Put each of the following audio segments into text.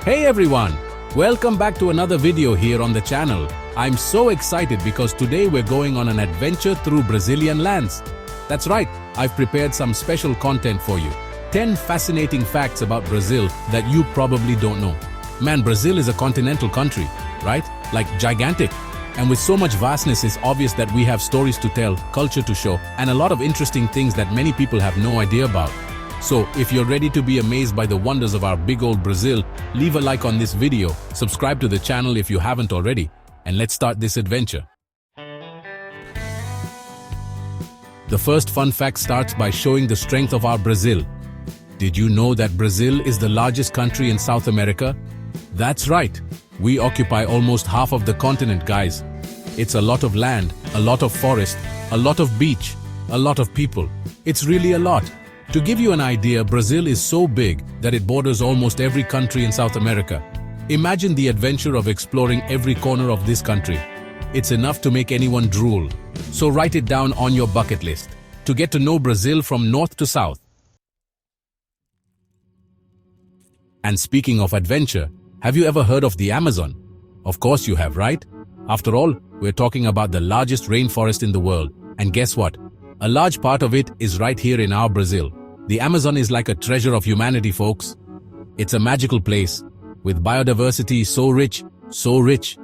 Hey everyone! Welcome back to another video here on the channel. I'm so excited because today we're going on an adventure through Brazilian lands. That's right, I've prepared some special content for you. 10 fascinating facts about Brazil that you probably don't know. Man, Brazil is a continental country, right? Like gigantic. And with so much vastness, it's obvious that we have stories to tell, culture to show, and a lot of interesting things that many people have no idea about. So, if you're ready to be amazed by the wonders of our big old Brazil, leave a like on this video, subscribe to the channel if you haven't already, and let's start this adventure. The first fun fact starts by showing the strength of our Brazil. Did you know that Brazil is the largest country in South America? That's right, we occupy almost half of the continent, guys. It's a lot of land, a lot of forest, a lot of beach, a lot of people. It's really a lot. To give you an idea, Brazil is so big that it borders almost every country in South America. Imagine the adventure of exploring every corner of this country. It's enough to make anyone drool. So write it down on your bucket list, to get to know Brazil from north to south. And speaking of adventure, have you ever heard of the Amazon? Of course you have, right? After all, we're talking about the largest rainforest in the world. And guess what? A large part of it is right here in our Brazil. The Amazon is like a treasure of humanity, folks. It's a magical place, with biodiversity so rich,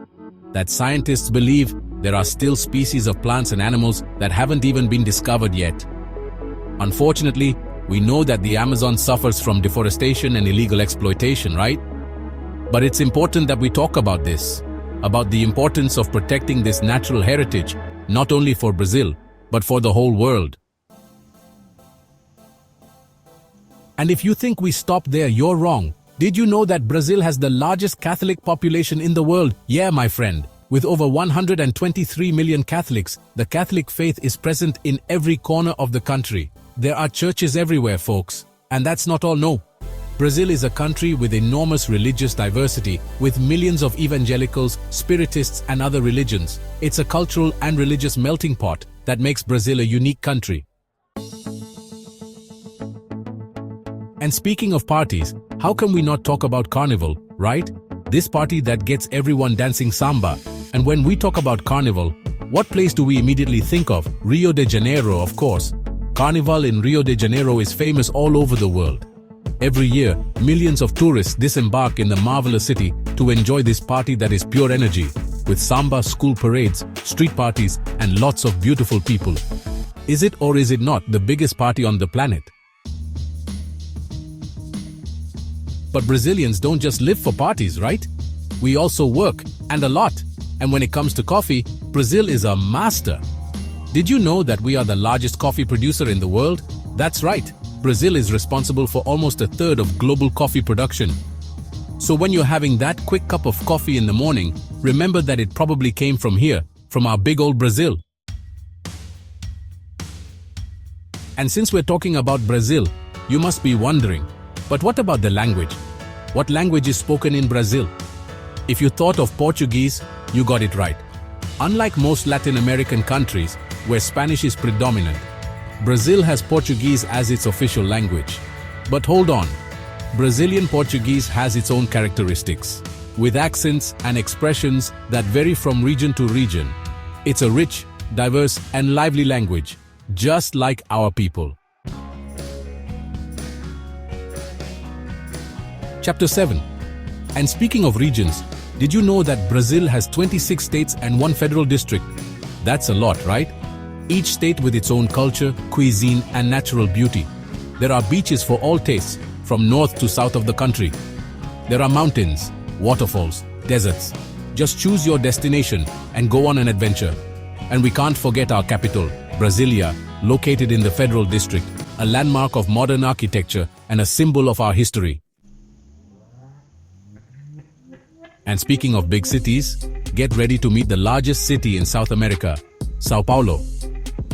that scientists believe there are still species of plants and animals that haven't even been discovered yet. Unfortunately, we know that the Amazon suffers from deforestation and illegal exploitation, right? But it's important that we talk about this, about the importance of protecting this natural heritage, not only for Brazil, but for the whole world. And if you think we stop there, you're wrong. Did you know that Brazil has the largest Catholic population in the world? Yeah, my friend. With over 123 million Catholics, the Catholic faith is present in every corner of the country. There are churches everywhere, folks. And that's not all, no. Brazil is a country with enormous religious diversity, with millions of evangelicals, spiritists, and other religions. It's a cultural and religious melting pot that makes Brazil a unique country. And speaking of parties, how can we not talk about Carnival, right? This party that gets everyone dancing samba. And when we talk about Carnival, what place do we immediately think of? Rio de Janeiro, of course. Carnival in Rio de Janeiro is famous all over the world. Every year, millions of tourists disembark in the marvelous city to enjoy this party that is pure energy, with samba, school parades, street parties, and lots of beautiful people. Is it or is it not the biggest party on the planet? But Brazilians don't just live for parties, right? We also work, and a lot. And when it comes to coffee, Brazil is a master. Did you know that we are the largest coffee producer in the world? That's right. Brazil is responsible for almost a third of global coffee production. So when you're having that quick cup of coffee in the morning, remember that it probably came from here, from our big old Brazil. And since we're talking about Brazil, you must be wondering, but what about the language? What language is spoken in Brazil? If you thought of Portuguese, you got it right. Unlike most Latin American countries, where Spanish is predominant, Brazil has Portuguese as its official language. But hold on, Brazilian Portuguese has its own characteristics, with accents and expressions that vary from region to region. It's a rich, diverse, and lively language, just like our people. Chapter 7. And speaking of regions, did you know that Brazil has 26 states and 1 federal district? That's a lot, right? Each state with its own culture, cuisine, and natural beauty. There are beaches for all tastes, from north to south of the country. There are mountains, waterfalls, deserts. Just choose your destination and go on an adventure. And we can't forget our capital, Brasilia, located in the Federal District, a landmark of modern architecture and a symbol of our history. And speaking of big cities, get ready to meet the largest city in South America, Sao Paulo.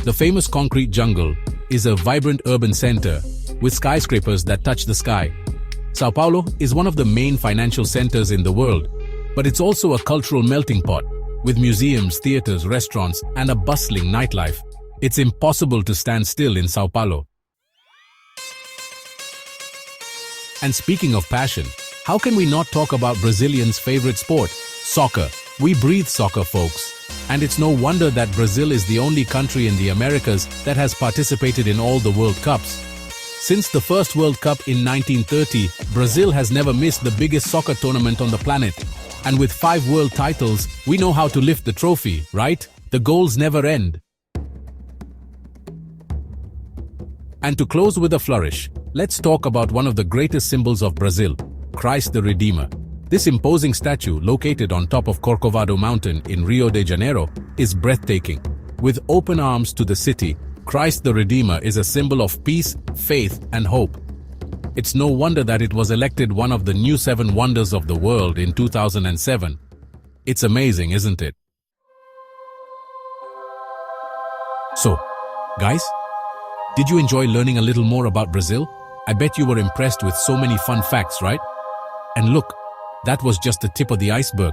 The famous concrete jungle is a vibrant urban center with skyscrapers that touch the sky. Sao Paulo is one of the main financial centers in the world, but it's also a cultural melting pot, with museums, theaters, restaurants, and a bustling nightlife. It's impossible to stand still in Sao Paulo. And speaking of passion, how can we not talk about Brazilians' favorite sport? Soccer. We breathe soccer, folks. And it's no wonder that Brazil is the only country in the Americas that has participated in all the World Cups. Since the first World Cup in 1930, Brazil has never missed the biggest soccer tournament on the planet. And with 5 world titles, we know how to lift the trophy, right? The goals never end. And to close with a flourish, let's talk about one of the greatest symbols of Brazil, Christ the Redeemer. This imposing statue, located on top of Corcovado Mountain in Rio de Janeiro, is breathtaking. With open arms to the city, Christ the Redeemer is a symbol of peace, faith, and hope. It's no wonder that it was elected one of the new 7 wonders of the world in 2007. It's amazing, isn't it? So, guys, did you enjoy learning a little more about Brazil? I bet you were impressed with so many fun facts, right? And look, that was just the tip of the iceberg.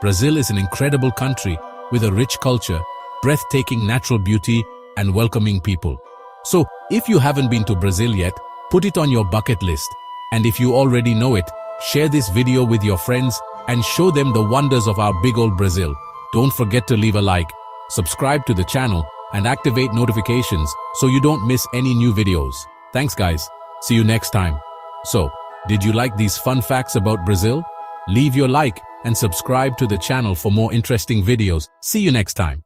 Brazil is an incredible country with a rich culture, breathtaking natural beauty, and welcoming people. So, if you haven't been to Brazil yet, put it on your bucket list. And if you already know it, share this video with your friends and show them the wonders of our big old Brazil. Don't forget to leave a like, subscribe to the channel, and activate notifications so you don't miss any new videos. Thanks, guys. See you next time. So, did you like these fun facts about Brazil? Leave your like and subscribe to the channel for more interesting videos. See you next time.